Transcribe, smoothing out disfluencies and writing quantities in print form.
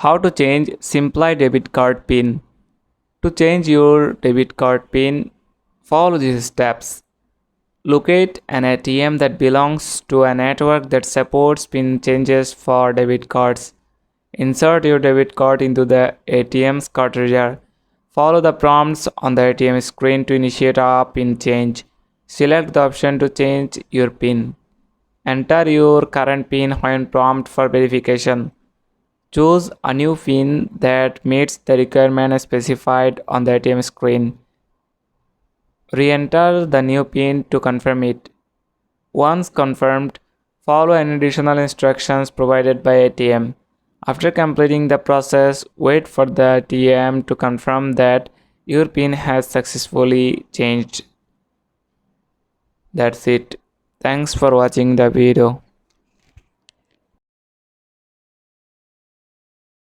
How to change Simplii debit card PIN. To change your debit card PIN, follow these steps. Locate an ATM that belongs to a network that supports PIN changes for debit cards. Insert your debit card into the ATM's card reader. Follow the prompts on the ATM screen to initiate a PIN change. Select the option to change your PIN. Enter your current PIN when prompt for verification. Choose a new PIN that meets the requirement specified on the ATM screen. Re-enter the new PIN to confirm it. Once confirmed, follow any additional instructions provided by ATM. After completing the process, wait for the ATM to confirm that your PIN has successfully changed. That's it. Thanks for watching the video.